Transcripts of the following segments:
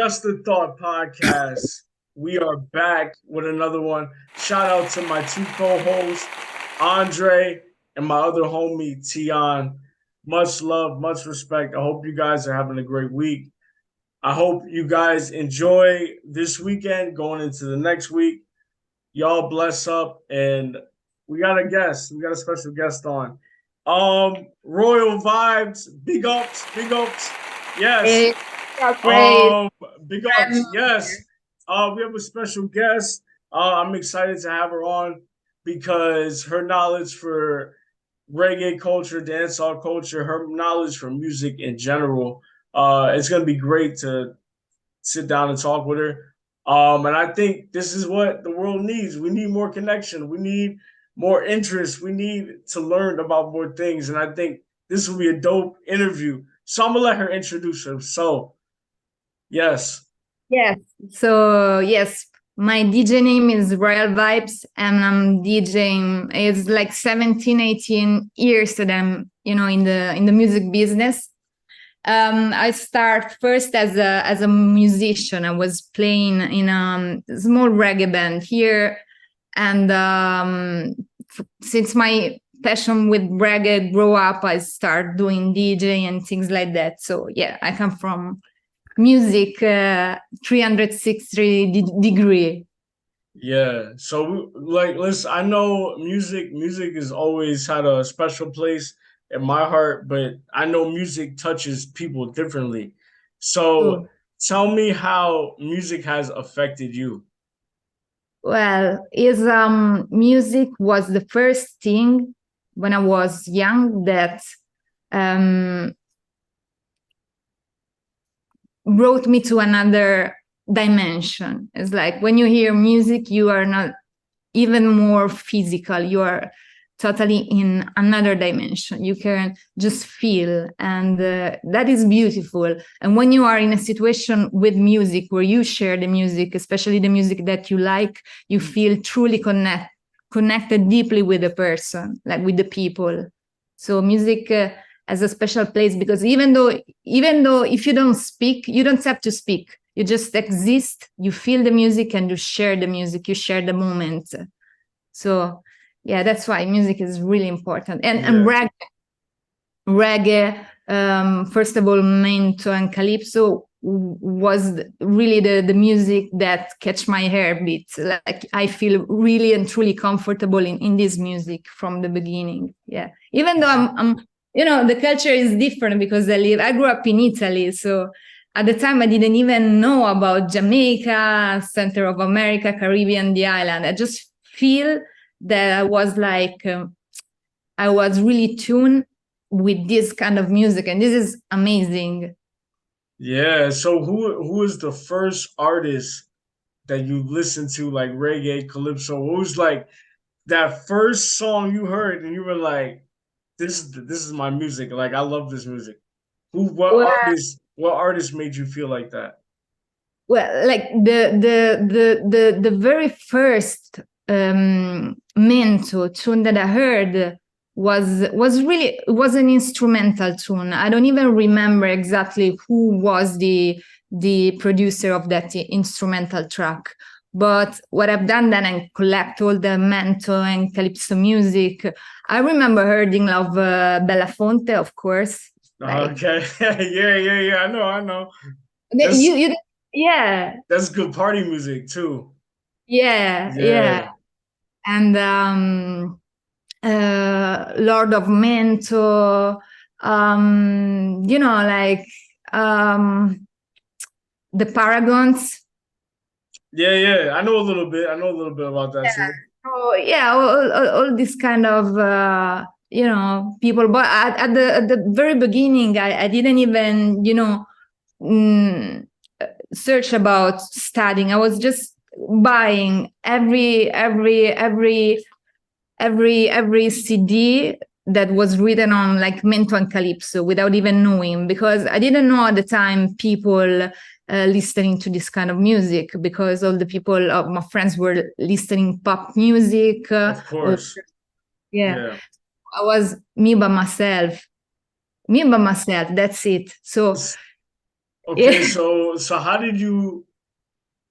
Just the Thought podcast. We are back with another one. Shout out to my two co-hosts, Andre and my other homie, Tion. Much love, much respect. I hope you guys are having a great week. I hope you guys enjoy this weekend going into the next week. Y'all bless up, and we got a guest. We got a special guest on. Royal vibes, big ups, big ups. Yes. Hey, great. Um, big ups. Yes. We have a special guest. I'm excited to have her on because her knowledge for reggae culture, dancehall culture, her knowledge for music in general, it's gonna be great to sit down and talk with her. And I think this is what the world needs. We need more connection. We need more interest. We need to learn about more things. And I think this will be a dope interview. So I'm gonna let her introduce her. So yes. Yes. Yes, my DJ name is Royal Vibes, and I'm DJing. It's like 17, 18 years that I'm, in the music business. I start first as a musician. I was playing in a small reggae band here, and since my passion with reggae grew up, I start doing DJ and things like that. So yeah, I come from music 360 degree. Yeah. So like listen, I know music has always had a special place in my heart, but I know music touches people differently. So So, tell me how music has affected you. well, is music was the first thing when I was young that um, brought me to another dimension. It's like when you hear music, you are not even more physical. You are totally in another dimension. You can just feel, and that is beautiful. And when you are in a situation with music where you share the music, especially the music that you like, you feel truly connected deeply with the person, like with the people. So music has a special place because even though if you don't speak, you don't have to speak. You just exist. You feel the music and you share the music. You share the moment. So yeah, that's why music is really important. And Yeah. reggae, first of all, mento and calypso was really the music that catch my heartbeat. Like I feel really and truly comfortable in this music from the beginning. Yeah, even though I'm the culture is different because I grew up in Italy, so at the time I didn't even know about Jamaica, Center of America, Caribbean, the island. I just feel that I was really tuned with this kind of music, and this is amazing. Yeah. So who is the first artist that you listened to like reggae, calypso? What was like that first song you heard and you were like, this is my music. Like I love this music. Who Well, what artist made you feel like that? like the very first mento tune that I heard was an instrumental tune. I don't even remember exactly who was the producer of that instrumental track. But what I've done then, I collect all the mento and calypso music. I remember hearing of Belafonte, of course. Like Okay. Yeah. I know. you, That's you, yeah, that's good party music too. yeah, Yeah. and Lord of Mento, like um, the Paragons. Yeah. I know a little bit about that too. Oh yeah, all this kind of people. But at the very beginning, I didn't even mm, search about studying. I was just buying every CD that was written on like Mento and Calypso without even knowing, because I didn't know at the time people listening to this kind of music, because all the people of my friends were listening pop music. Of Or course. yeah, Yeah. I was me by myself. That's it. So Okay, Yeah. so how did you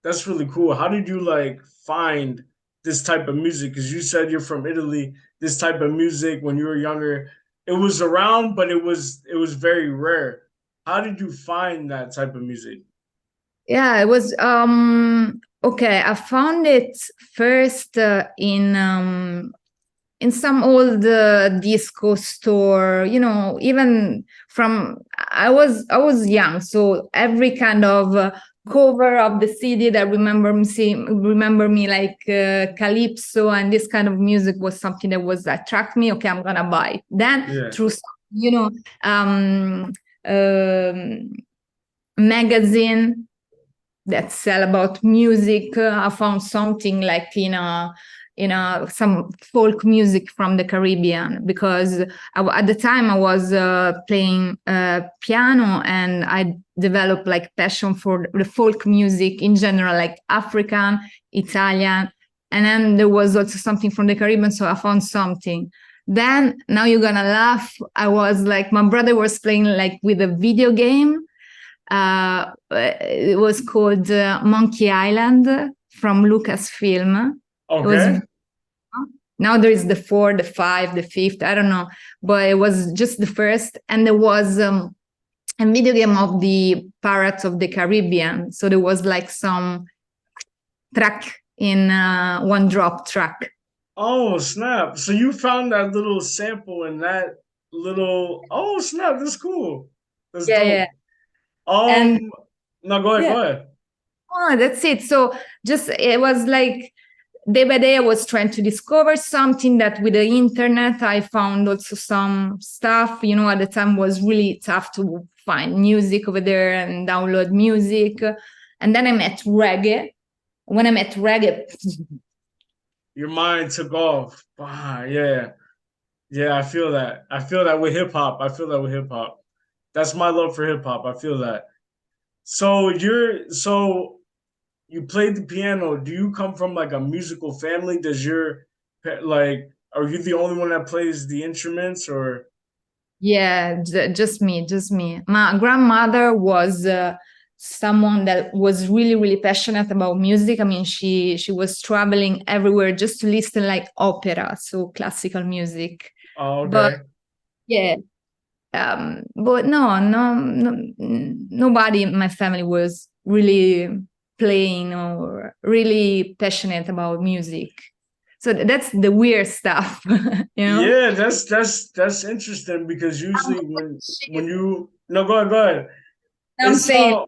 that's really cool. How did you like find this type of music? Because you said you're from Italy. This type of music when you were younger, it was around, but it was very rare. How did you find that type of music? Yeah, it was okay. I found it first in some old disco store, even from I was young, so every kind of cover of the CD that remember me like calypso and this kind of music was something that was attract me. Okay, I'm gonna buy it. Then Yeah. through you know um, um magazine that sell about music. I found something like some folk music from the Caribbean because at the time I was playing piano and I developed like passion for the folk music in general, like African, Italian, and then there was also something from the Caribbean, so I found something. Then now you're gonna laugh. I was like, my brother was playing like with a video game. It was called Monkey Island from Lucasfilm. It was Okay. now there is the four, the five, the fifth. I don't know, but it was just the first, and there was a video game of the Pirates of the Caribbean. So there was like some track in one drop track. Oh, snap. So you found that little sample in that little oh snap, that's cool. That's Yeah, yeah, dope. and No, go ahead, yeah. go ahead. Oh, that's it. So just it was like day by day I was trying to discover something that with the internet I found also some stuff. At the time was really tough to find music over there and download music. And then I met reggae. When I met reggae, Your mind took off. Ah, yeah. Yeah, I feel that. I feel that with hip hop. I feel that with hip hop. That's my love for hip hop. I feel that. So you played the piano. Do you come from like a musical family? Does your like are you the only one that plays the instruments or yeah, just me. My grandmother was someone that was really, really passionate about music. I mean, she was traveling everywhere just to listen like opera, so classical music. oh But okay. yeah, but no, nobody in my family was really playing or really passionate about music. So that's the weird stuff, you know. Yeah, that's interesting because I'm usually the black when sheep. you no go ahead. I'm It's saying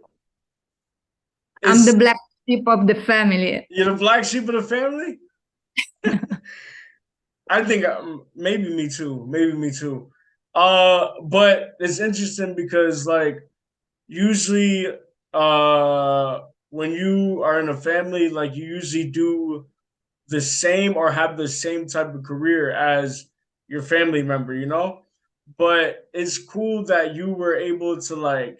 I'm the it's black sheep of the family. you're the black sheep of the family? I think maybe me too. Maybe me too. But it's interesting because like usually when you are in a family, like you usually do the same or have the same type of career as your family member, you know? But it's cool that you were able to like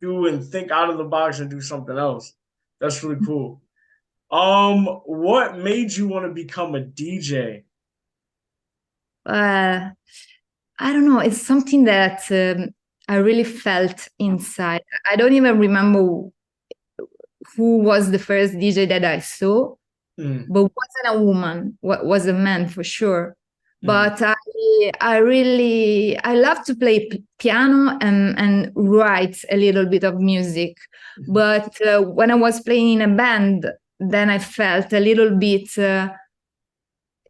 do and think out of the box and do something else. That's really cool. What made you want to become a DJ? Uh, I don't know. It's something that I really felt inside. I don't even remember who was the first DJ that I saw, Mm, but wasn't a woman. Was a man for sure. mm, But I love to play piano and write a little bit of music. mm. But when I was playing in a band, then I felt a little bit.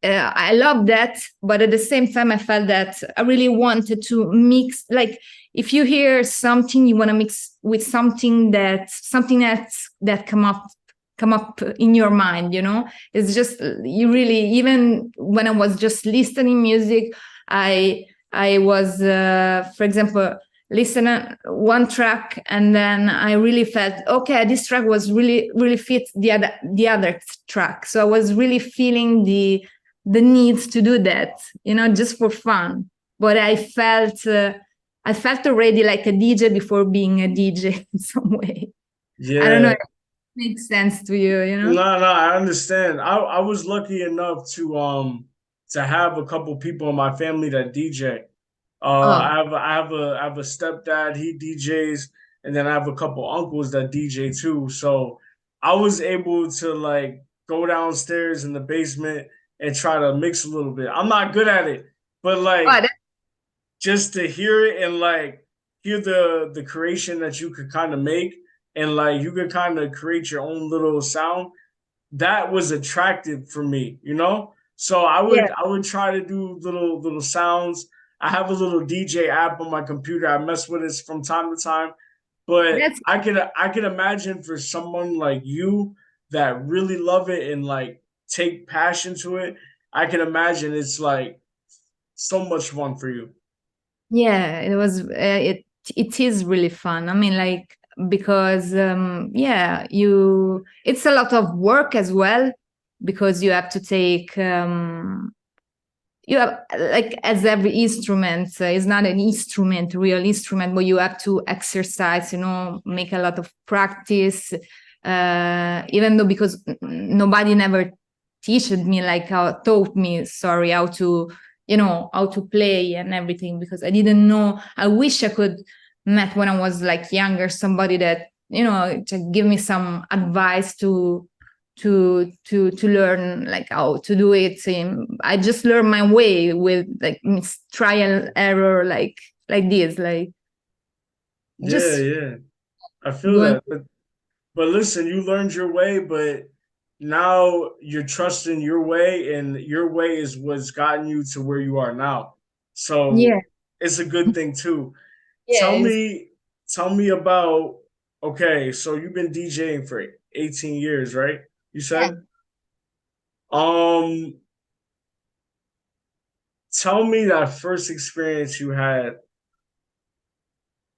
I love that, but at the same time, I felt that I really wanted to mix. Like, if you hear something, you want to mix with something that come up in your mind. It's just you really. Even when I was just listening music, I was, for example, listening one track, and then I really felt okay. This track was really really fit the other track, so I was really feeling the need to do that, just for fun. But I felt already like a DJ before being a DJ in some way. I don't know Yeah. if it makes sense to you. No, no, I understand. I was lucky enough to have a couple people in my family that DJ. Oh, I have a stepdad. He DJs, and then I have a couple uncles that DJ too. So I was able to like go downstairs in the basement and try to mix a little bit. I'm not good at it, but Oh, like just to hear it and like hear the creation that you could kind of make and like you could kind of create your own little sound, that was attractive for me, you know? So yeah, I would try to do little sounds. I have a little DJ app on my computer. I mess with it from time to time. But that's I could imagine for someone like you that really love it and like take passion to it, I can imagine it's like so much fun for you. yeah. It was it is really fun. I mean, like because yeah, you it's a lot of work as well because you have to take you have like as every instrument is not an instrument real instrument but you have to exercise, you know, make a lot of practice, even though because nobody never teached me like how taught me sorry how to, you know, how to play and everything because I didn't know. I wish I could met when I was like younger somebody that, you know, to give me some advice to learn like how to do it. I just learned my way with like trial error like this like Yeah, just yeah. I feel going. that. But listen, you learned your way, but now you're trusting your way, and your way is what's gotten you to where you are now. Yeah, So it's a good thing too. Tell yes, me, tell me about, okay, so you've been DJing for 18 years, right? You yeah. said? Um, Tell me that first experience you had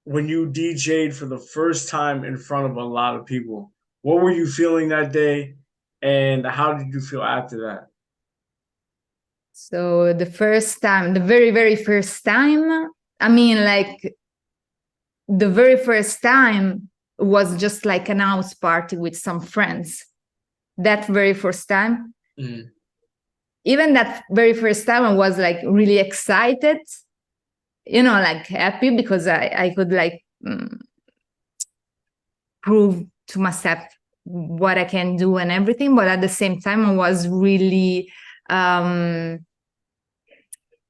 when you DJ'd for the first time in front of a lot of people. What were you feeling that day, and how did you feel after that? So the first time, the very first time, I mean like the very first time was just like an house party with some friends. That very first time, Mm. even that very first time I was like really excited, you know, like happy because I could like prove to myself what I can do and everything. But at the same time, I was really um,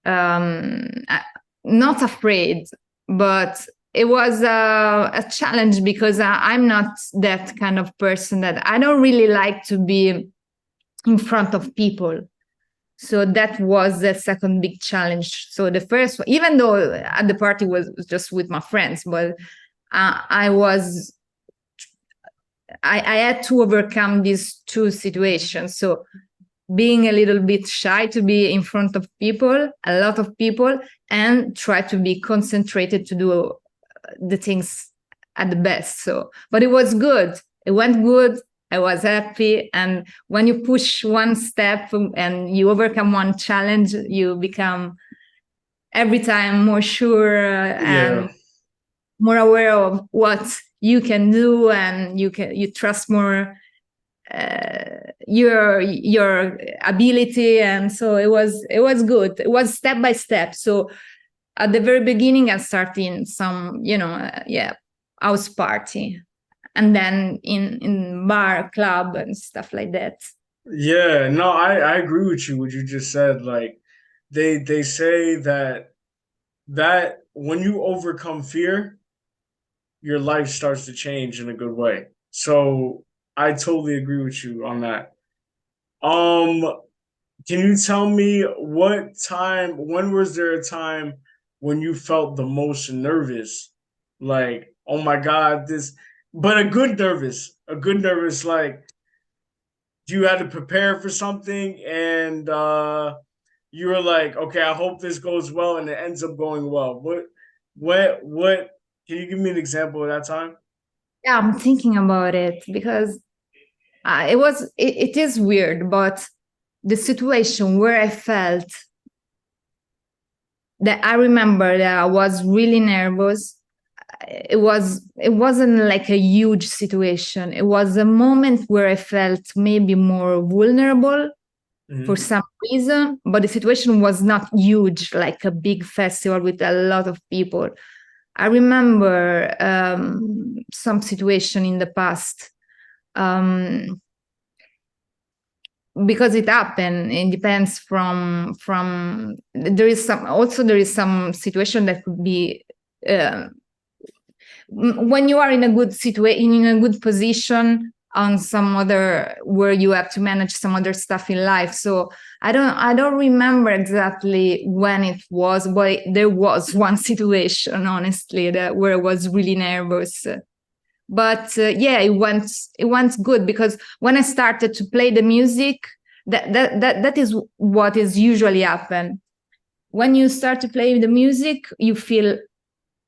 uh, not afraid, but it was a challenge because I'm not that kind of person that I don't really like to be in front of people. So that was the second big challenge. So the first one, even though at the party was just with my friends, but I was I had to overcome these two situations. So being a little bit shy to be in front of people, a lot of people, and try to be concentrated to do the things at the best. So, but it was good. It went good. I was happy. And when you push one step and you overcome one challenge, you become every time more sure Yeah, and more aware of what you can do, and you trust more your ability. And so it was good. It was step by step. So at the very beginning I started in some, you know, yeah, house party, and then in bar club and stuff like that. yeah. No, I agree with you. What you just said, like they say that when you overcome fear, your life starts to change in a good way. So I totally agree with you on that. Um, can you tell me when was there a time when you felt the most nervous? Like, oh my God, but a good nervous, like you had to prepare for something and you were like, okay, I hope this goes well and it ends up going well. What, can you give me an example of that time? Yeah, I'm thinking about it because it is weird, but the situation where I felt that I remember that I was really nervous. It wasn't like a huge situation. It was a moment where I felt maybe more vulnerable for Mhm. some reason, but the situation was not huge, like a big festival with a lot of people. I remember some situation in the past, because it happened. It depends from there is some situation that could be when you are in a good situation, in a good position on some other, where you have to manage some other stuff in life. So I don't remember exactly when it was, but there was one situation, honestly, where I was really nervous. But yeah, it went good, because when I started to play the music, that is what is usually happen. When you start to play the music, you feel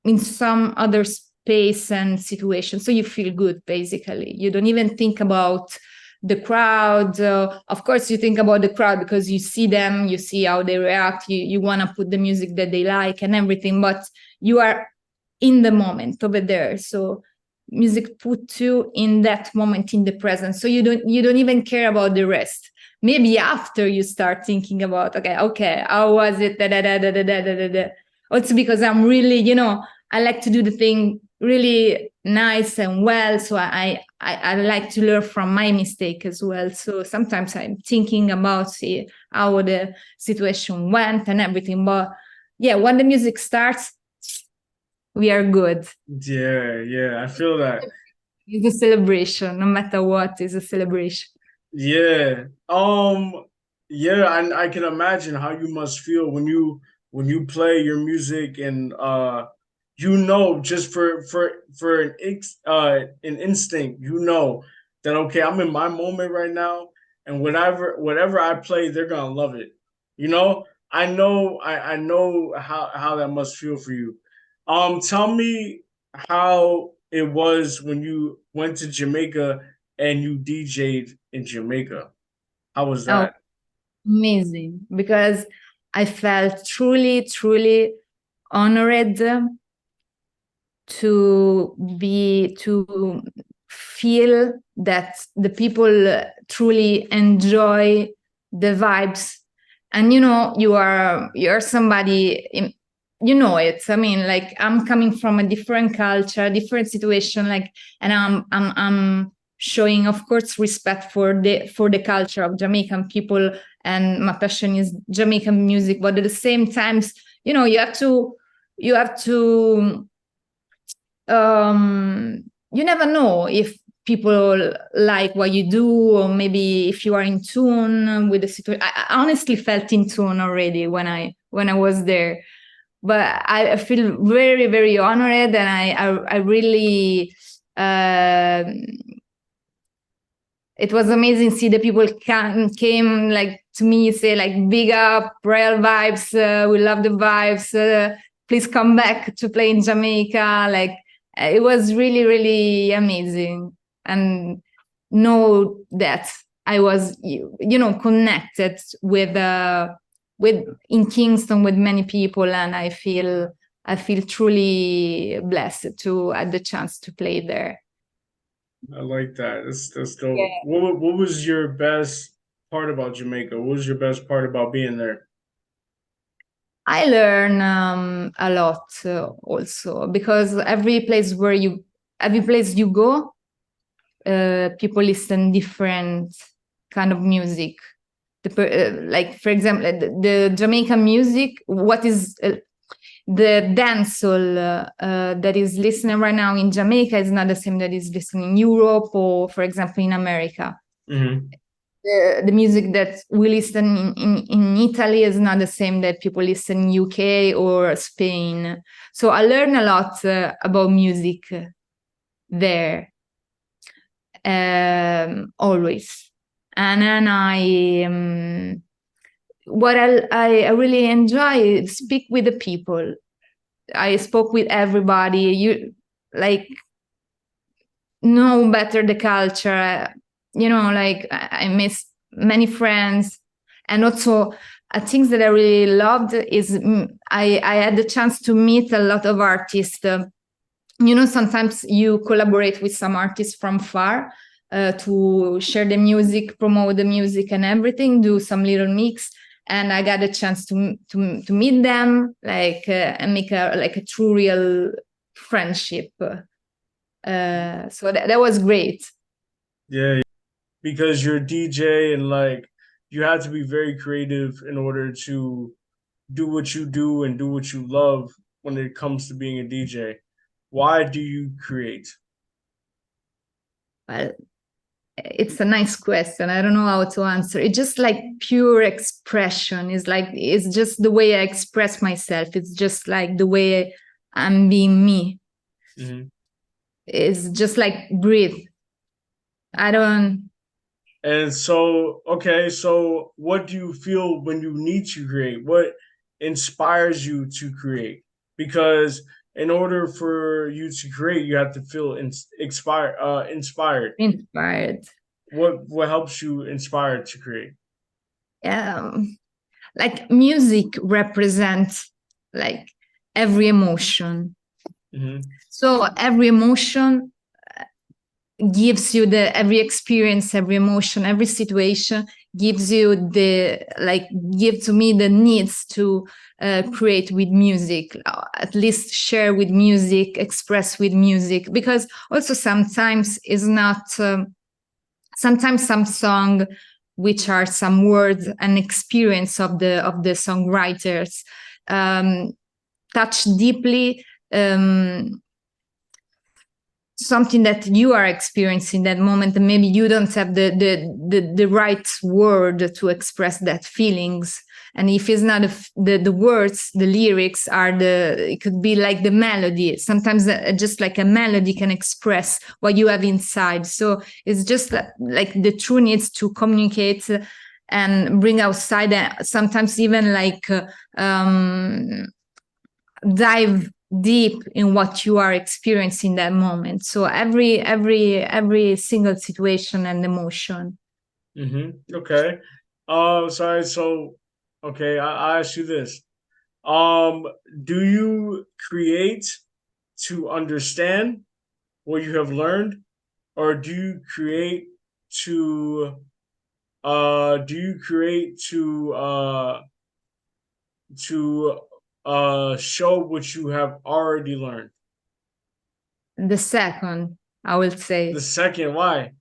in some other space and situation, so you feel good. Basically, you don't even think about the crowd. Of course, you think about the crowd because you see them, you see how they react, you want to put the music that they like and everything, but you are in the moment over there. So music puts you in that moment, in the present, so you don't even care about the rest. Maybe after you start thinking about, okay, how was it, also because I'm really, I like to do the thing really nice and well, so I like to learn from my mistake as well. So sometimes I'm thinking about how the situation went and everything, but yeah, when the music starts, we are good. Yeah, I feel that. It's a celebration, no matter what, is a celebration. Yeah. Yeah, I can imagine how you must feel when you play your music, and just for an instinct, that okay, I'm in my moment right now, and whatever I play, they're gonna love it. I know how that must feel for you. Tell me how it was when you went to Jamaica and you DJ'd in Jamaica. How was Oh, that? amazing. Because I felt truly, truly honored to feel that the people truly enjoy the vibes. And you're somebody, it. I mean, like, I'm coming from a different culture, different situation, like, and I'm showing, of course, respect for the culture of Jamaican people, and my passion is Jamaican music. But at the same times, you have to you never know if people like what you do, or maybe if you are in tune with the situation. I honestly felt in tune already when I was there, but I feel very, very honored, and I really it was amazing. See the people came like to me, say like, big up, real vibes, we love the vibes, please come back to play in Jamaica. Like, it was really, really amazing, and know that I was connected with in Kingston with many people, and I feel truly blessed to had the chance to play there. I like that. That's dope. What was your best part about Jamaica? What was your best part about being there? I learn a lot also, because every place you go, people listen different kind of music. Like, for example, the Jamaican music, what is the dancehall that is listening right now in Jamaica is not the same that is listening in Europe, or, for example, in America. Mm-hmm. The music that we listen in Italy is not the same that people listen in UK or Spain. So I learned a lot about music there, always. And then what I really enjoy is speak with the people. I spoke with everybody. You like know better the culture. Like, I miss many friends, and also things that I really loved is I had the chance to meet a lot of artists. Sometimes you collaborate with some artists from far to share the music, promote the music, and everything. Do some little mix, and I got a chance to meet them, like, and make a true real friendship. So that was great. Yeah, because you're a DJ and like you have to be very creative in order to do what you do and do what you love when it comes to being a DJ. Why do you create? Well, it's a nice question. I don't know how to answer. It's just like pure expression. It's just the way I express myself. It's just like the way I'm being me. Mm-hmm. It's just like breathe. I don't. And so, okay, so what do you feel when you need to create? What inspires you to create? Because in order for you to create, you have to feel inspired. Inspired. What helps you inspired to create? Like music represents like every emotion. Mm-hmm. So every emotion gives you every experience, every emotion, every situation gives you give to me the needs to create with music, at least share with music, express with music, because also sometimes is not sometimes some song which are some words and experience of the songwriters touch deeply something that you are experiencing that moment, and maybe you don't have the right word to express that feelings. And if it's not the words, the lyrics are it could be like the melody. Sometimes just like a melody can express what you have inside. So it's just like the true needs to communicate and bring outside, sometimes even like dive deep in what you are experiencing that moment. So every single situation and emotion. Mm-hmm. Okay. Sorry. So, okay, I ask you this. Do you create to understand what you have learned, or do you create to show what you have already learned? The second, I will say. The second, why?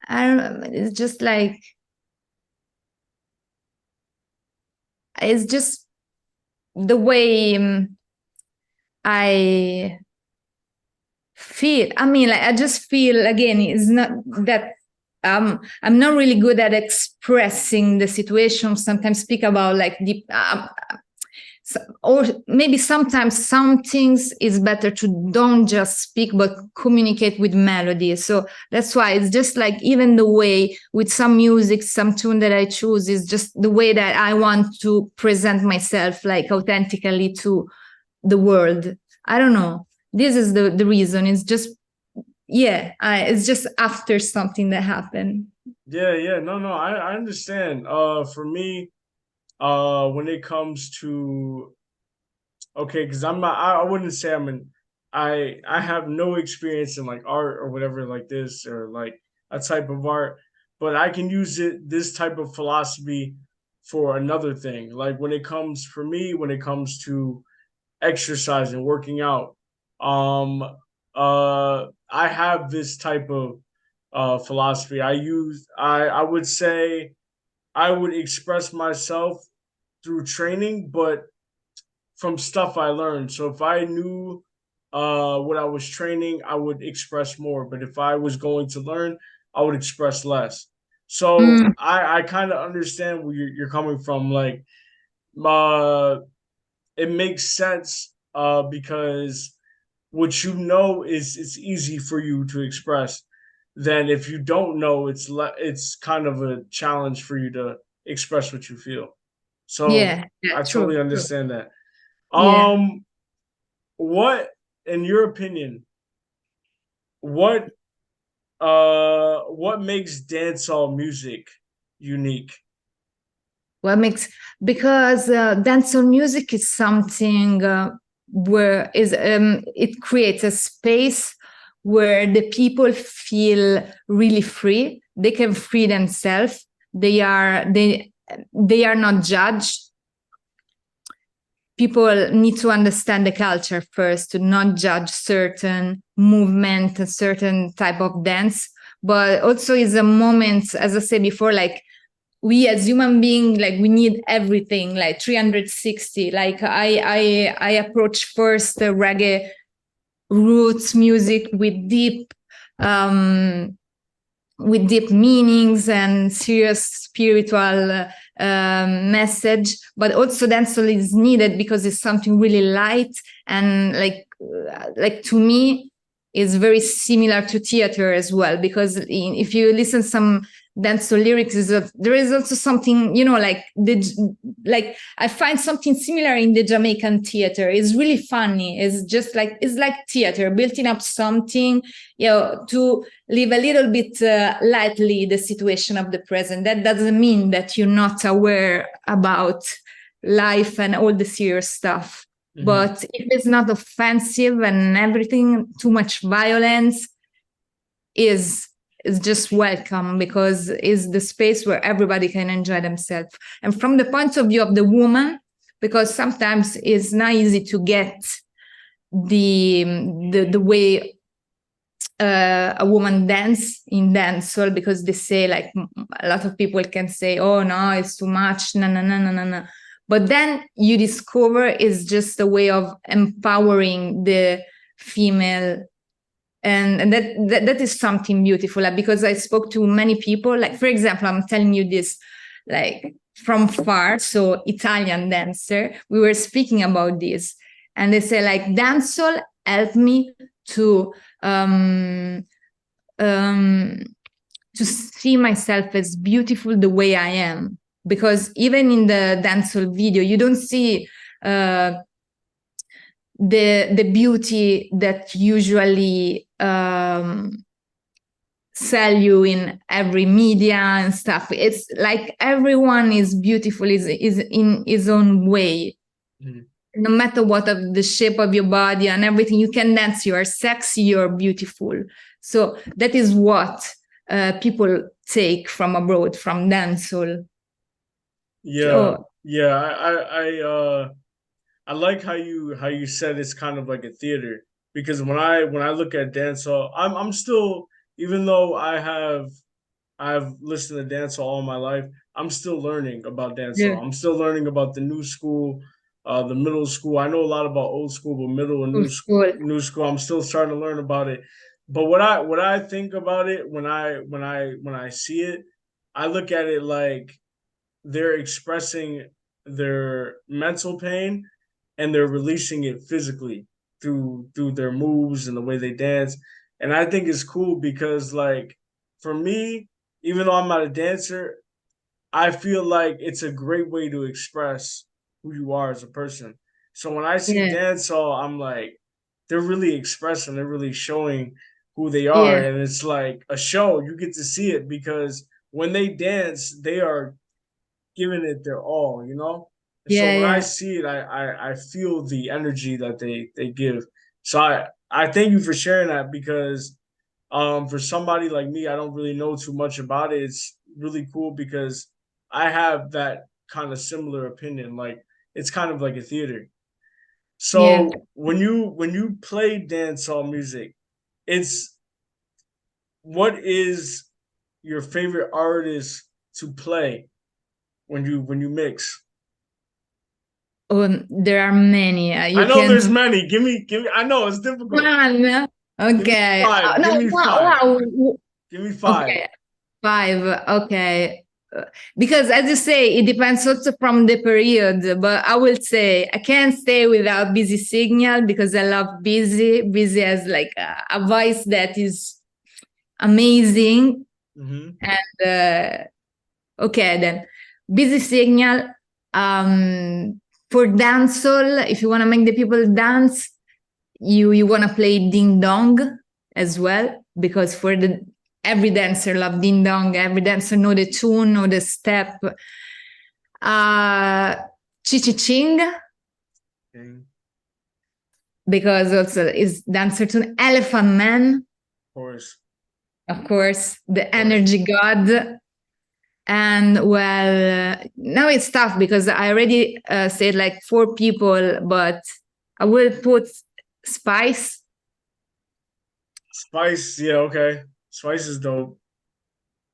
I don't know. It's just like it's just the way I feel. I mean, like I just feel again. It's not that I'm not really good at expressing the situation. Sometimes speak about like deep. Or maybe sometimes some things is better to don't just speak but communicate with melody. So that's why it's just like even the way with some music, some tune that I choose is just the way that I want to present myself like authentically to the world. I don't know, this is the reason. It's just it's just after something that happened. Yeah, no, I understand. For me, when it comes to okay, because I'm not, I wouldn't say I have no experience in like art or whatever like this or like a type of art, but I can use this type of philosophy for another thing. Like when it comes for me, when it comes to exercising, working out, um, I have this type of philosophy. I would say I would express myself through training, but from stuff I learned. So if I knew what I was training, I would express more. But if I was going to learn, I would express less. So Mm, I kind of understand where you're coming from. Like, uh, it makes sense because what you know is it's easy for you to express. Then if you don't know, it's kind of a challenge for you to express what you feel. So yeah, I true, totally true. understand that. Yeah. Um, what, in your opinion, what what makes dancehall music unique? What makes, because dancehall music is something where is it creates a space where the people feel really free. They can free themselves. They are not judged. people need to understand the culture first to not judge certain movement, a certain type of dance, but also is a moment, as I said before, like we as human beings, like we need everything, like 360. Like I approach first the reggae roots music with deep meanings and serious spiritual message, but also dancehall is needed because it's something really light and like to me is very similar to theater as well, because if you listen some dancehall lyrics, there is also something, you know, like I find something similar in the Jamaican theater. It's really funny. It's like theater, building up something, you know, to live a little bit lightly the situation of the present. That doesn't mean that you're not aware about life and all the serious stuff. Mm-hmm. But if it's not offensive and everything, too much violence is just welcome, because it's the space where everybody can enjoy themselves. And from the point of view of the woman, because sometimes it's not easy to get the way a woman dance in dancehall, because they say, like, a lot of people can say, oh no, it's too much, no. But then you discover it's just a way of empowering the female, and that is something beautiful. Like, because I spoke to many people, like, for example, I'm telling you this, like, from far, so Italian dancer, we were speaking about this, and they say, like, dancehall helped me to see myself as beautiful the way I am, because even in the dancehall video, you don't see the beauty that usually sell you in every media and stuff. It's like everyone is beautiful, is in his own way. Mm. No matter what of the shape of your body and everything, you can dance. You are sexy, you're beautiful. So that is what people take from abroad, from dancehall. Yeah, I like how you said it's kind of like a theater, because when I look at dancehall, I'm still, even though I've listened to dancehall all my life, I'm still learning about dancehall. Yeah. I'm still learning about the new school, the middle school. I know a lot about old school, but middle and new school, I'm still starting to learn about it. But what I think about it when I see it, I look at it like they're expressing their mental pain and they're releasing it physically through their moves and the way they dance. And I think it's cool because, like, for me, even though I'm not a dancer, I feel like it's a great way to express who you are as a person. So when I see dancehall, I'm like, they're really expressing, they're really showing who they are. And it's like a show. You get to see it because when they dance, they are giving it their all, you know? So when I see it, I feel the energy that they give. So I thank you for sharing that, because for somebody like me, I don't really know too much about it. It's really cool because I have that kind of similar opinion. Like, it's kind of like a theater. So when you play dancehall music, it's, what is your favorite artist to play when you mix? There are many. I know there's many. Give me. I know it's difficult. One. Okay. Give me five. Wow. Give me five. Okay. 5. Okay. Because, as you say, it depends also from the period. But I will say I can't stay without Busy Signal, because I love Busy. Busy has like a voice that is amazing. Mm-hmm. And okay, then Busy Signal. For dancehall, if you want to make the people dance, you want to play Ding Dong as well, because for every dancer love Ding Dong. Every dancer know the tune, know the step. Chi Chi Ching, because also is dancer tune. Elephant Man, of course, the energy god. And well, now it's tough because I already said like 4 people, but I will put Spice. Spice, yeah, okay. Spice is dope.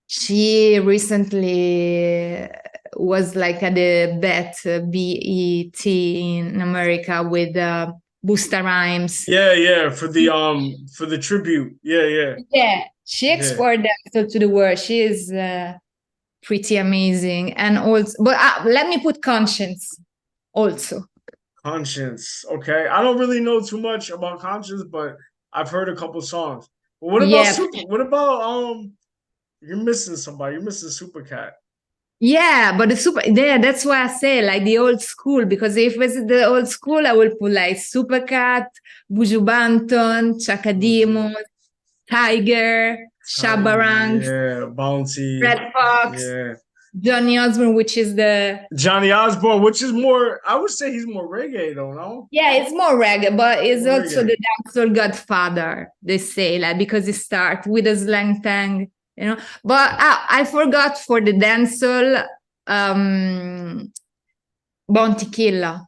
She recently was like at the BET in America with Busta Rhymes. Yeah, for the tribute. Yeah. Yeah, she exported that to the world. She is pretty amazing, and also, but let me put Conscience also. Conscience. Okay. I don't really know too much about Conscience, but I've heard a couple songs. But what about Yeah, Super? What about you're missing somebody. You're missing Super Cat. yeah, but the super, yeah, that's why I say like the old school, because if it's the old school, I will put like Supercat, Buju Banton, Chakadimo, Tiger, Shabarang, Yeah, Bounty. Red Fox, Yeah. Johnny Osborne, which is the Johnny Osborne, which is more, I would say he's more reggae though, no? yeah, it's more reggae, but it's More also reggae. the dancehall godfather. They say like because it starts with a slang tang, you know. But I forgot for the dancehall, Bounty Killer.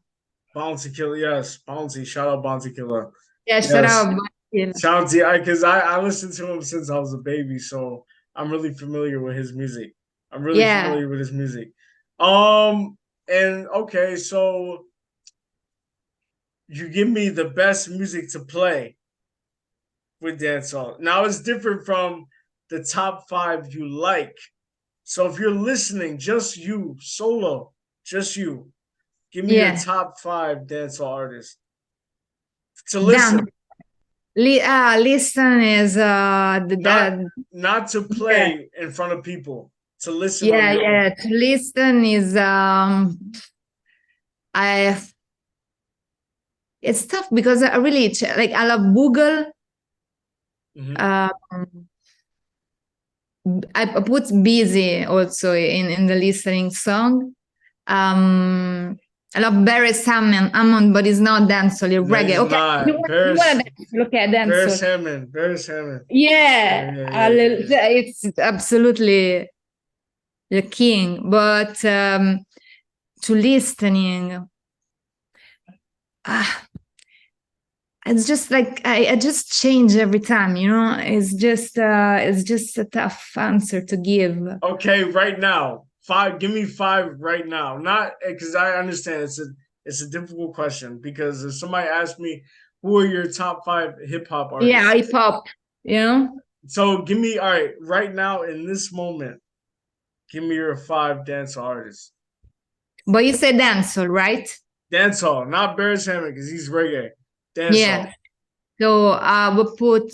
Bounty Killer, yes. Bounty. Shout out Bounty Killer. Yeah, shout Yes. out Bounty Killer. Shout out to because I listened to him since I was a baby, so I'm really familiar with his music. I'm really familiar with his music. And okay, so you give me the best music to play with dancehall. Now it's different from the top 5 you like. So if you're listening, just you, solo, just you, give me your top 5 dancehall artists to listen. Listen is not to play in front of people. To listen. To listen is it's tough because I really like I love Google. I put busy also in the listening song. I love Barry Hammond, but it's not dancehall, it's reggae. Okay, you want to look at dancehall? Barry Hammond. Yeah, it's absolutely the king. But to listening, it's just like I just change every time, you know. It's just a tough answer to give. Okay, right now, 5. Give me 5 right now. Not because I understand it's a difficult question, because if somebody asks me who are your top 5 hip hop artists, yeah, hip hop, you know. So give me right now in this moment. Give me your 5 dancehall artists. But you said dancehall, right? Dancehall, not Barry Hammond because he's reggae. Dancehall. Yeah. So I will put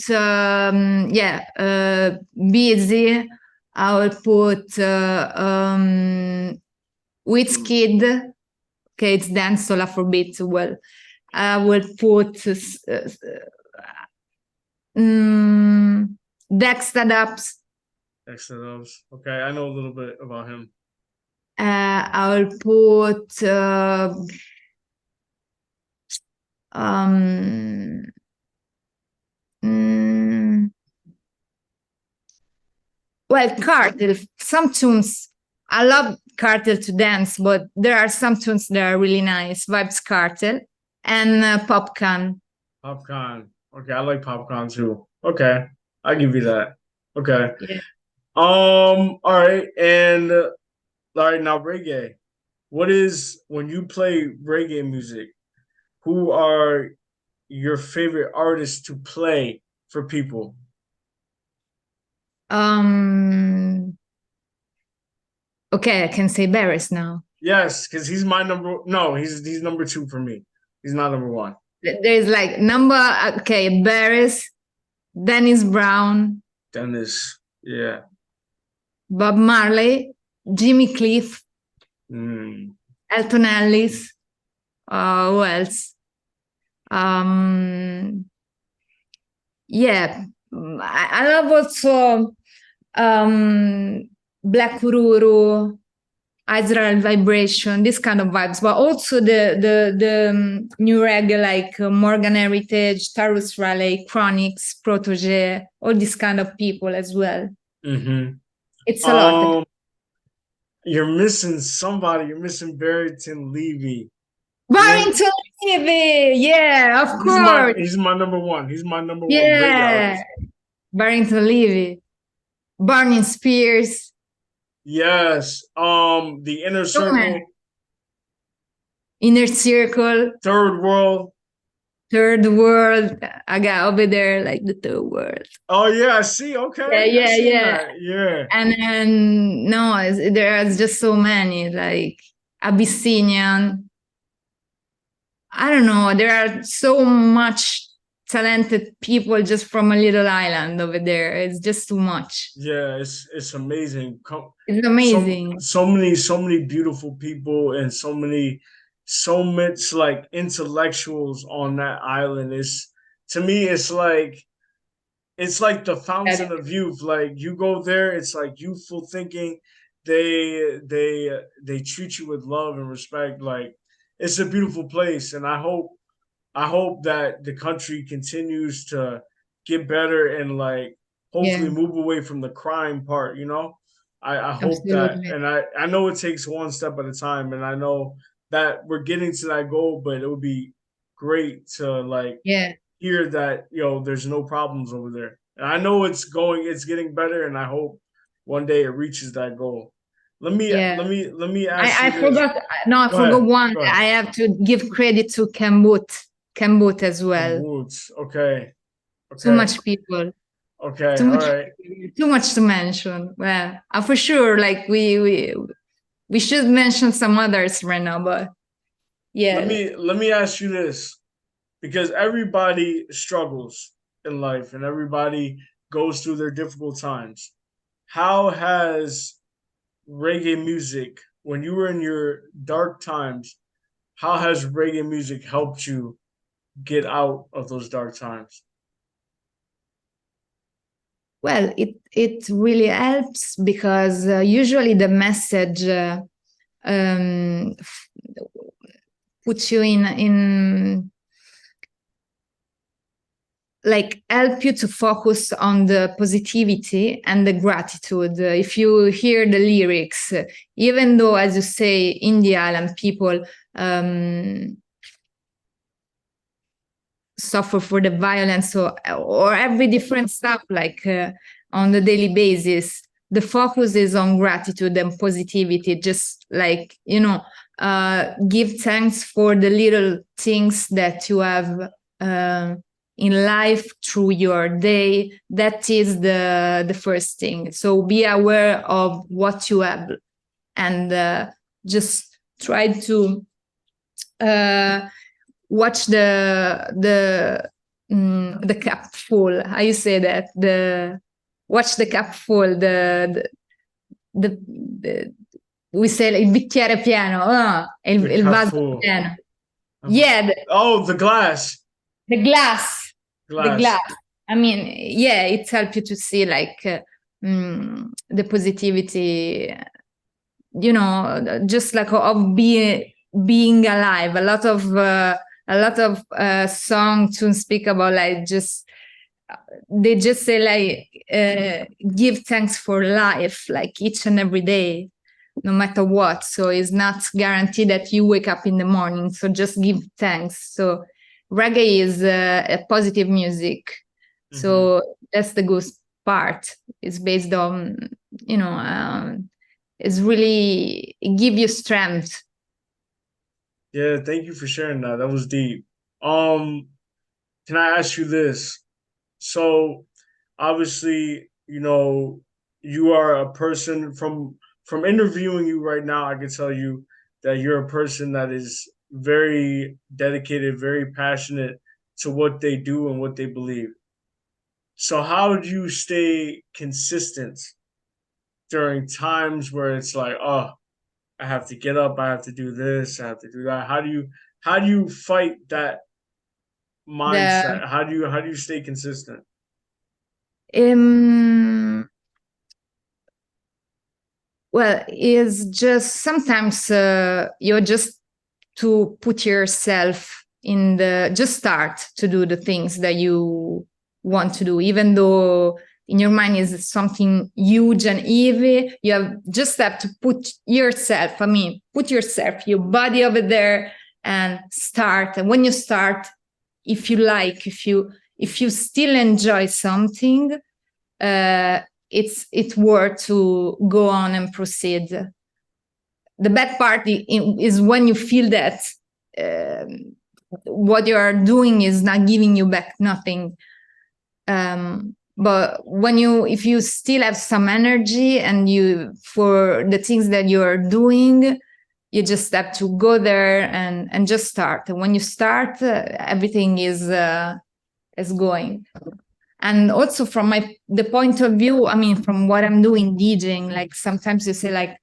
Busy. I will put Wizkid. Okay, it's dancehall Afrobeat. Well, I will put Dexter Dubs. Dexter Dubs. Okay, I know a little bit about him. I will put well, Cartel. Some tunes. I love Cartel to dance, but there are some tunes that are really nice. Vibes Cartel and Popcorn. Popcorn. Okay, I like Popcorn too. Okay, I give you that. Okay. Yeah. All right, and all right, now reggae. What is, when you play reggae music, who are your favorite artists to play for people? Okay, I can say Barris now. Yes, because he's my number. No, he's number 2 for me. He's not number 1. There's like Barris, Dennis Brown. Yeah. Bob Marley, Jimmy Cliff, Elton Ellis. Who else? Yeah, I love also Black Ururu, Israel Vibration, this kind of vibes, but also the new reggae like Morgan Heritage, Tarrus Riley, Chronix, Protege, all these kind of people as well. Mm-hmm. It's a lot. You're missing somebody. You're missing Barrington Levy. Barrington Levy, yeah, of course. He's my number one. He's my number one reggae Yeah, artist. Barrington Levy, Barney Spears. Yes. The Inner So many. Circle, Inner Circle, Third World. Third World. I got over there like the third world. Oh yeah, I see. Okay, Yeah, I see yeah. that. Yeah. And then no, there's just so many like Abyssinian. I don't know. There are so much talented people just from a little island over there. It's just too much. Yeah, it's amazing. It's amazing. So many beautiful people and so much like intellectuals on that island. It's to me it's like the fountain of youth. Like you go there, it's like youthful thinking. They treat you with love and respect. Like it's a beautiful place, and I hope that the country continues to get better and like hopefully Yeah, move away from the crime part, you know? I hope that, absolutely. and I know it takes one step at a time, and I know that we're getting to that goal, but it would be great to like Yeah, hear that, there's no problems over there. And I know it's getting better, and I hope one day it reaches that goal. yeah. Let me ask I you this. forgot. No, I Go ahead. forgot one. Go ahead. I have to give credit to Kambut as And well. Woods. Okay. Too Okay. much people. Okay. Too All much. right. Too much to mention. Well, for sure. Like we should mention some others right now, but yeah, Let me ask you this, because everybody struggles in life and everybody goes through their difficult times. How has reggae music, when you were in your dark times, how has reggae music helped you get out of those dark times? well, it really helps because usually the message um, puts you in like help you to focus on the positivity and the gratitude. If you hear the lyrics, even though, as you say, in the island people suffer for the violence or every different stuff like on the daily basis, the focus is on gratitude and positivity, just like give thanks for the little things that you have in life through your day. That is the first thing. So be aware of what you have and just try to watch the cup full. How you say that? Watch the cup full. The we say il bicchiere pieno. Il vaso pieno. Yeah. The glass. The glass. Glass. The glass. I mean, yeah, it helps you to see like the positivity. Just like of being alive. A lot of song tunes speak about like they just say like give thanks for life, like each and every day, no matter what. So it's not guaranteed that you wake up in the morning, so just give thanks. So reggae is a positive music. So that's the good part. It's based on it's really, it give you strength. Yeah, thank you for sharing that. That was deep. Can I ask you this? So obviously, you are a person from interviewing you right now, I can tell you that you're a person that is very dedicated, very passionate to what they do and what they believe. So how do you stay consistent during times where it's like, oh, I have to get up, I have to do this, I have to do that. How do you fight that mindset? How do you stay consistent? Well, is just sometimes you're just to put yourself just start to do the things that you want to do, even though in your mind is something huge and heavy, you have to put yourself, put yourself, your body over there and start. And when you start, if you like, if you still enjoy something, it's worth to go on and proceed. The bad part is when you feel that what you are doing is not giving you back nothing. But if you still have some energy and for the things that you are doing, you just have to go there and just start. And when you start, everything is going. And also from the point of view, from what I'm doing DJing, like sometimes you say like,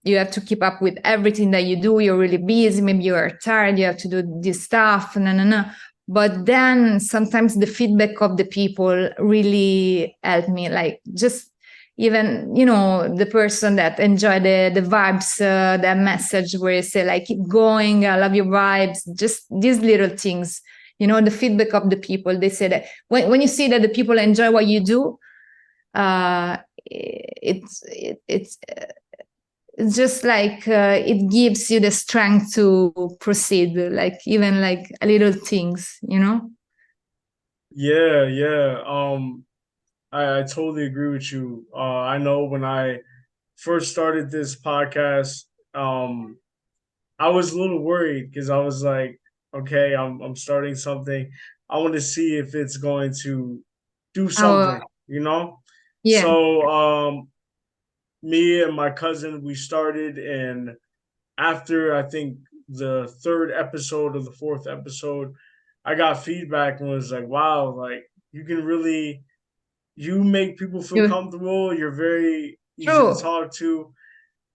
you have to keep up with everything that you do. You're really busy. Maybe you are tired. You have to do this stuff. No. But then sometimes the feedback of the people really help me. Like just even, the person that enjoy the vibes, that message where you say like, keep going. I love your vibes. Just these little things, the feedback of the people. They say that when you see that the people enjoy what you do, it's just like it gives you the strength to proceed, like even like little things, Yeah. I totally agree with you. I know when I first started this podcast, I was a little worried because I was like, okay, I'm starting something. I want to see if it's going to do something, Yeah. So me and my cousin, we started, and after I think the third episode or the fourth episode, I got feedback and was like, wow, like you make people feel comfortable. You're very easy to talk to.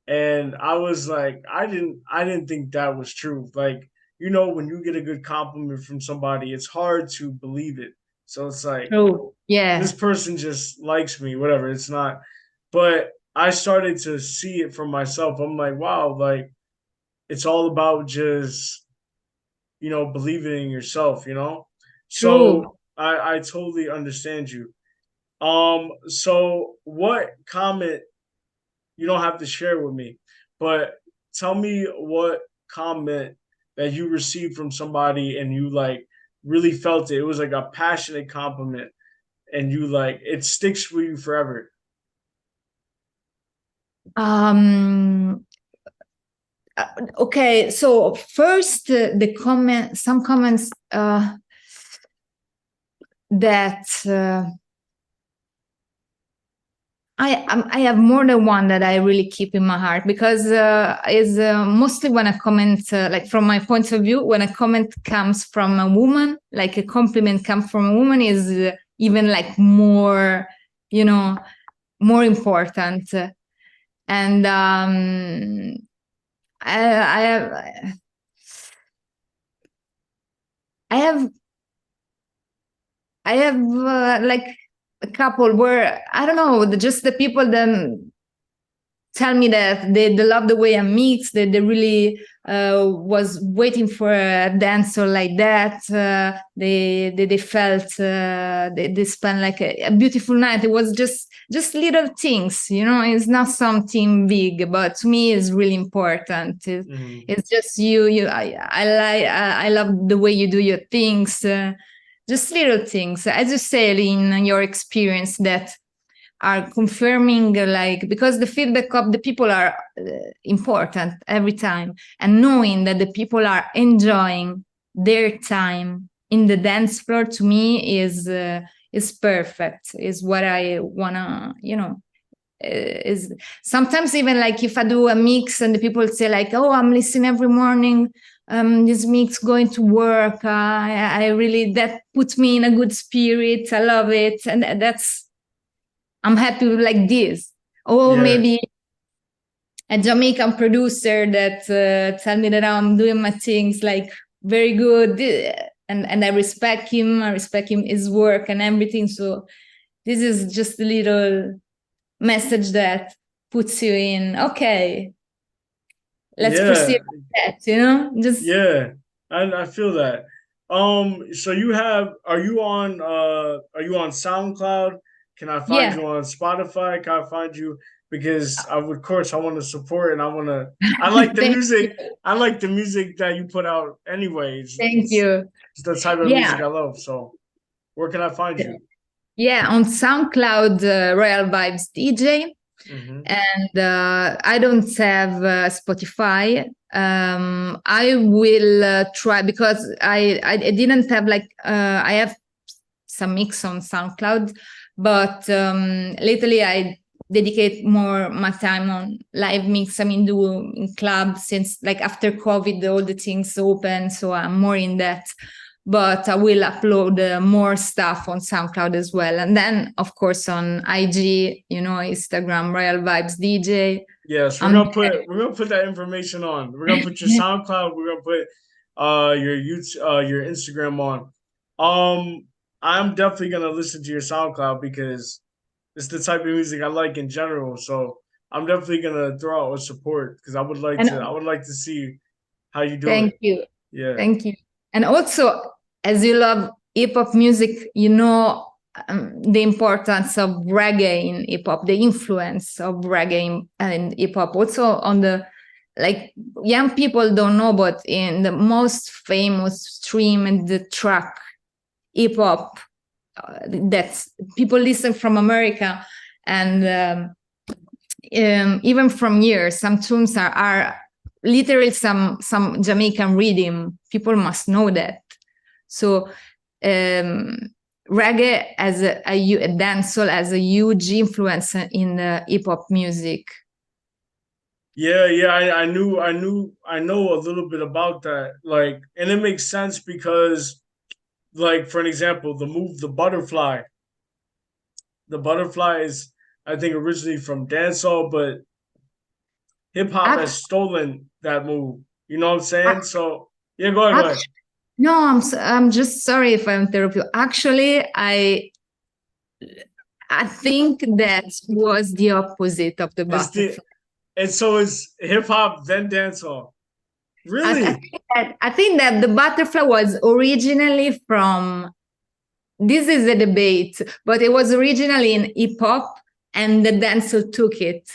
And I was like, I didn't think that was true. Like, when you get a good compliment from somebody, it's hard to believe it. So it's like, this person just likes me, whatever. It's not. But I started to see it for myself. I'm like, wow, like it's all about just, believing in yourself, So I totally understand you. So what comment, you don't have to share with me, but tell me what comment that you received from somebody and you like really felt it. It was like a passionate compliment and you like it sticks with you forever. Okay, so first some comments that I have more than one that I really keep in my heart, because is mostly when a comment, like from my point of view, when a comment comes from a woman, like a compliment comes from a woman, is even like more, more important. And I have like a couple where I don't know, just the people that tell me that they love the way I mix, that they really was waiting for a dancer like that. They felt they spent like a beautiful night. It was just little things, It's not something big, but to me it's really important. It's just I love the way you do your things. Just little things, as you said in your experience, that are confirming, like, because the feedback of the people are important every time, and knowing that the people are enjoying their time in the dance floor, to me is perfect, is what I wanna, is sometimes even like if I do a mix and the people say like, oh, I'm listening every morning, this mix going to work, I really, that puts me in a good spirit, I love it, and I'm happy like this. Or maybe a Jamaican producer that tell me that I'm doing my things like very good, and I respect him his work and everything. So this is just a little message that puts you in, okay, let's proceed with that, just I feel that. So are you on SoundCloud? Can I find Yeah. you on Spotify? Can I find you? Because of course I want to support and I like the Thank you. music. I like the music that you put out anyways. Thank you. It's the type of music Yeah. I love. So where can I find you? Yeah, on SoundCloud, Royal Vibes DJ. Mm-hmm. And I don't have Spotify. I will try because I didn't have like I have some mix on SoundCloud, but lately I dedicate more my time on live mix. I mean, do in clubs since like after COVID, all the things open, so I'm more in that. But I will upload more stuff on SoundCloud as well, and then of course on IG, Instagram, Royal Vibes DJ. Yes, we're gonna put that information on. We're gonna put your SoundCloud. We're gonna put your YouTube, your Instagram on. I'm definitely gonna listen to your SoundCloud because it's the type of music I like in general. So I'm definitely gonna throw out a support because I And would like to see how you do thank it. you. Yeah. Thank you. And also, as you love hip hop music, the importance of reggae in hip hop, the influence of reggae in hip hop. Also, on the like young people don't know, but in the most famous stream and the track hip hop that's people listen from America and even from here, some tunes are literally some Jamaican rhythm. People must know that. So reggae as a dancehall as a huge influence in hip hop music. Yeah, I know a little bit about that. Like, and it makes sense because, like, for an example, the butterfly. The butterfly is, I think, originally from dancehall, but hip hop has stolen that move. You know what I'm saying? So yeah, go ahead. No, I'm just sorry if I interrupt you. Actually, I think that was the opposite of the It's butterfly. the and so it's hip hop then dancehall. Really? I think that the butterfly was originally from. This is a debate, but it was originally in hip hop, and the dancehall took it.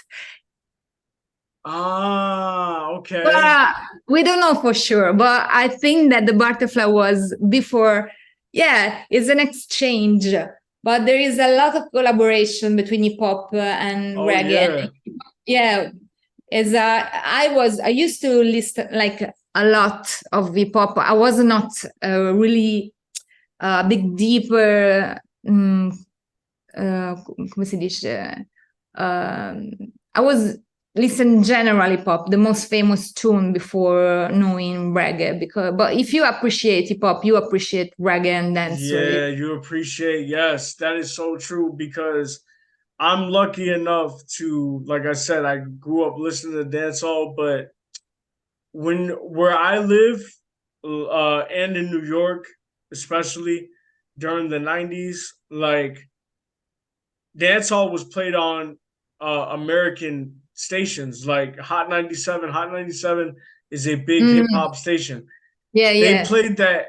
Ah, okay. But we don't know for sure. But I think that the butterfly was before. Yeah, it's an exchange. But there is a lot of collaboration between hip hop and reggae. Yeah. Yeah, as I used to listen like a lot of hip hop. I was not really big deeper. Come si dice? I was listen generally pop, the most famous tune before knowing reggae. But if you appreciate hip hop, you appreciate reggae and dancehall. Yeah, you appreciate. Yes, that is so true because I'm lucky enough to, like I said, I grew up listening to dancehall, but where I live, and in New York, especially during the '90s, like dancehall was played on American stations like Hot 97. Hot 97 is a big hip hop station. Yeah, They yeah. played that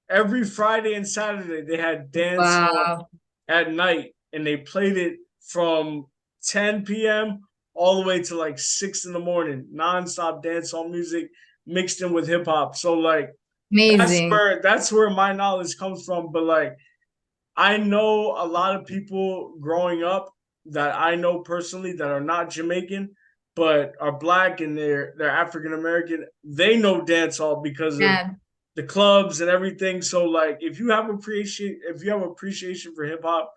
every Friday and Saturday. They had dancehall Wow. at night, and they played it from 10 p.m. all the way to like 6 in the morning, nonstop dancehall music mixed in with hip hop. So like Amazing. that's where my knowledge comes from. But like I know a lot of people growing up that I know personally that are not Jamaican but are black and they're African American. They know dancehall because of Yeah. the clubs and everything. So like if you have appreciation for hip hop,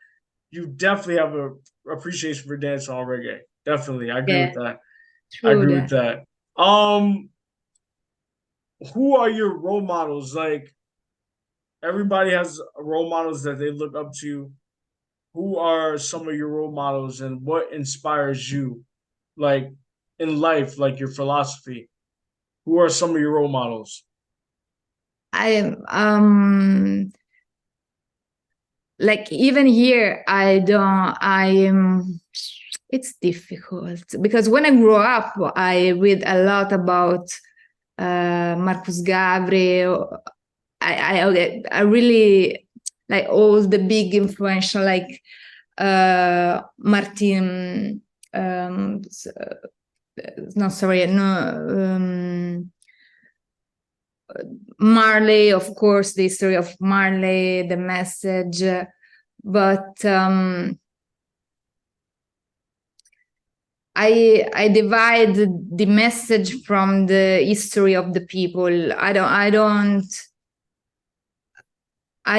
you definitely have a appreciation for dancehall reggae. Definitely. I agree Yeah. with that. I True agree with that. that. Who are your role models? Like everybody has role models that they look up to. Who are some of your role models and what inspires you like in life, like your philosophy? Who are some of your role models? I like even here I am it's difficult because when I grew up I read a lot about Marcus Gavri. I really like all the big influential like Martin, no, sorry, no, Marley, of course, the history of Marley, the message, but I divide the message from the history of the people. I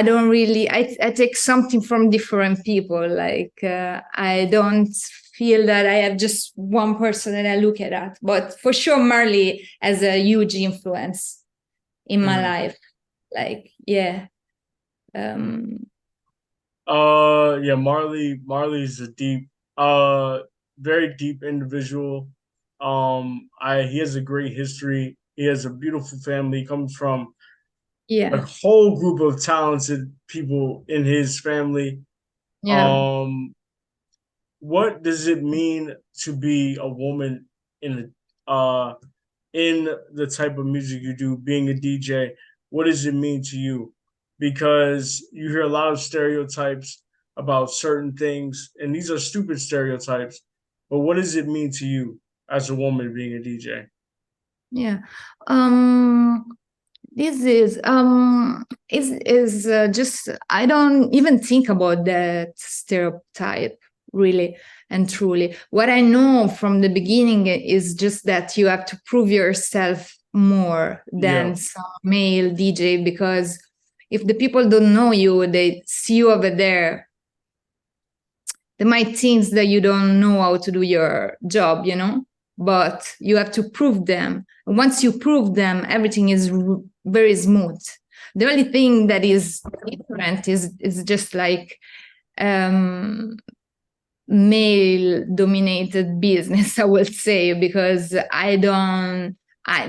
don't really, I take something from different people. Like I don't feel that I have just one person that I look at, but for sure Marley has a huge influence in my life. Like, yeah. Yeah, Marley's a deep, very deep individual. He has a great history. He has a beautiful family. He comes from a Yeah. whole group of talented people in his family. Yeah. What does it mean to be a woman in the type of music you do, being a DJ? What does it mean to you? Because you hear a lot of stereotypes about certain things, and these are stupid stereotypes. But what does it mean to you as a woman being a DJ? Yeah. This is just, I don't even think about that stereotype really and truly. What I know from the beginning is just that you have to prove yourself more than Yeah, some male DJ, because if the people don't know you, they see you over there, they might think that you don't know how to do your job, but you have to prove them. Once you prove them, everything is very smooth. The only thing that is different is just like male dominated business, I would say, because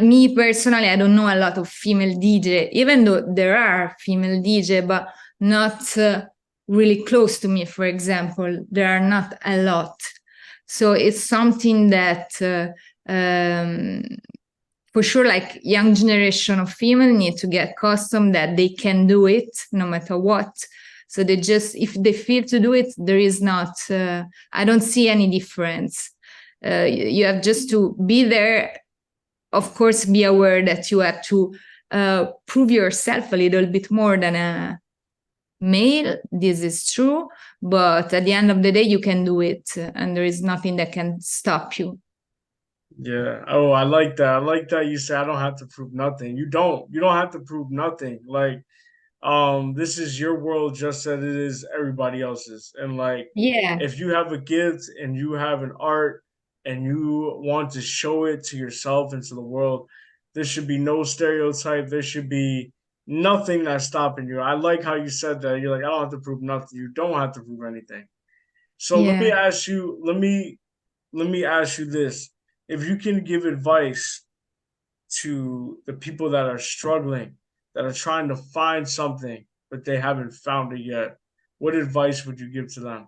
me personally, I don't know a lot of female DJ, even though there are female DJ, but not really close to me. For example, there are not a lot. So it's something that for sure, like young generation of female need to get accustomed that they can do it no matter what. So they just, if they feel to do it, there is not, I don't see any difference. You have just to be there. Of course, be aware that you have to prove yourself a little bit more than a male. This is true. But at the end of the day, you can do it, and there is nothing that can stop you. yeah. Oh, I like that. I like that you say I don't have to prove nothing. You don't. You don't have to prove nothing. Like, this is your world just as it is everybody else's. And like, Yeah. if you have a gift and you have an art and you want to show it to yourself and to the world, there should be no stereotype. There should be nothing that's stopping you. I like how you said that. You're like, I don't have to prove nothing. You don't have to prove anything. So let me Yeah. ask you, let me ask you this. If you can give advice to the people that are struggling, that are trying to find something, but they haven't found it yet, what advice would you give to them?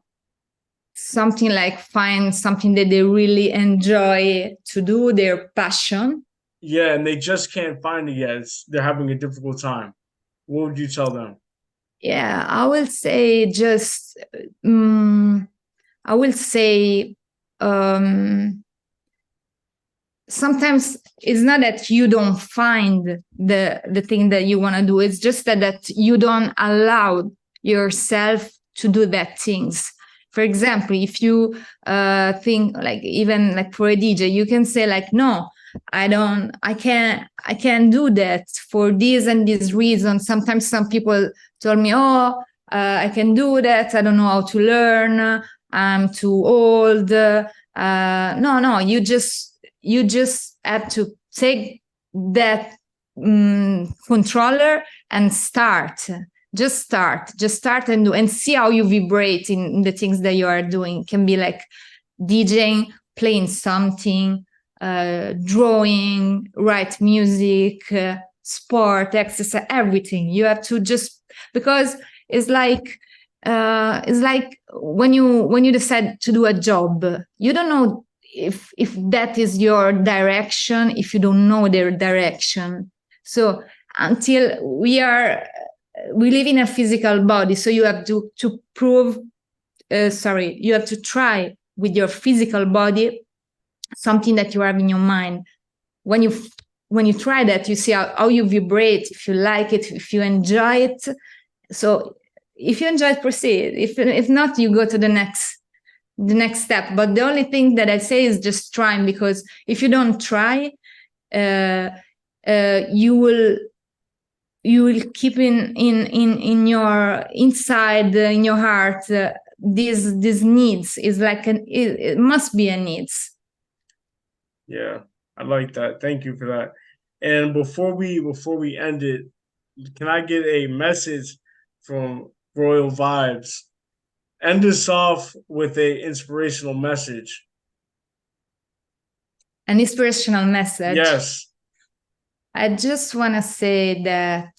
Something like find something that they really enjoy to do, their passion. Yeah, and they just can't find it yet. They're having a difficult time. What would you tell them? Yeah, I will say just, I will say, sometimes it's not that you don't find the thing that you want to do. It's just that you don't allow yourself to do that things. For example, if you think like, even like for a DJ, you can say like, no, I can't do that for this and this reason. Sometimes some people told me, oh, I can do that, I don't know how to learn, I'm too old. No, you just have to take that controller and start. Just start and do, and see how you vibrate in the things that you are doing. It can be like DJing, playing something, drawing, write music, sport, exercise, everything. You have to just, because it's like when you decide to do a job, you don't know if that is your direction, if you don't know their direction. So until we live in a physical body, so you have to prove you have to try with your physical body something that you have in your mind. When you try that, you see how you vibrate, if you like it, if you enjoy it. So if you enjoy it, proceed. If not, you go to the next step. But the only thing that I say is just trying, because if you don't try, you will keep in your inside, in your heart, these needs. Is like it must be a needs. Yeah, I like that. Thank you for that. And before we end it, can I get a message from Royal Vibes? End us off with a inspirational message. An inspirational message. Yes. I just want to say that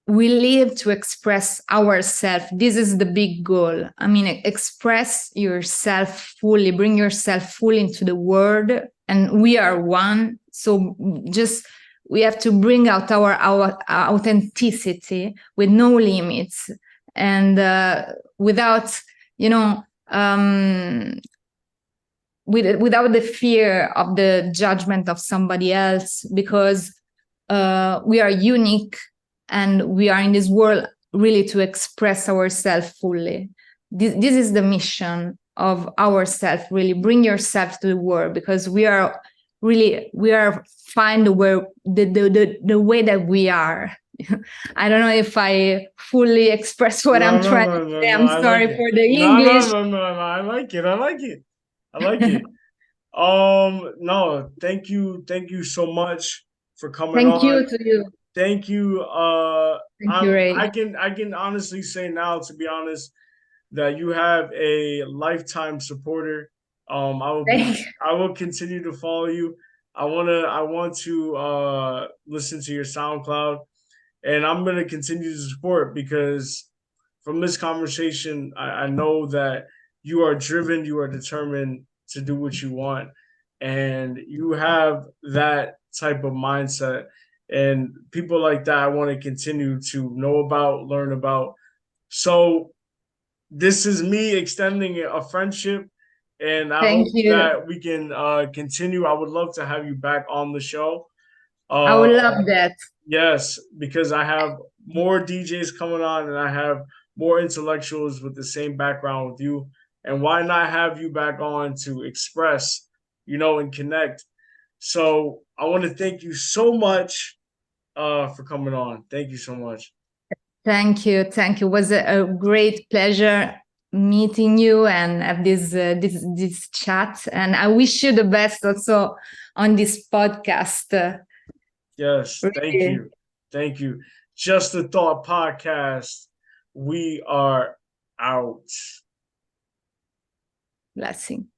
we live to express ourselves. This is the big goal. I mean, express yourself fully, bring yourself fully into the world, and we are one. So just we have to bring out our authenticity with no limits, and without, without the fear of the judgment of somebody else, because we are unique, and we are in this world really to express ourselves fully. This is the mission of ourselves, really. Bring yourself to the world, because we are find the way that we are. I don't know if I fully express what I'm trying to say. I'm sorry for the English. No. I like it. No, thank you so much for coming on. Thank you to you. Thank you. Thank you, Ray. I can honestly say now, to be honest, that you have a lifetime supporter. I will continue to follow you. I want to listen to your SoundCloud, and I'm gonna continue to support, because from this conversation, I know that you are driven, you are determined to do what you want, and you have that type of mindset. And people like that, I want to continue to know about, learn about. So this is me extending a friendship, and I hope that we can continue. I would love to have you back on the show. I would love that. Yes, because I have more DJs coming on, and I have more intellectuals with the same background with you. And why not have you back on to express, and connect? So I want to thank you so much for coming on. Thank you so much. Thank you. It was a great pleasure meeting you and have this chat. And I wish you the best also on this podcast. Yes, really. Thank you. Just the Thought Podcast. We are out. Blessing.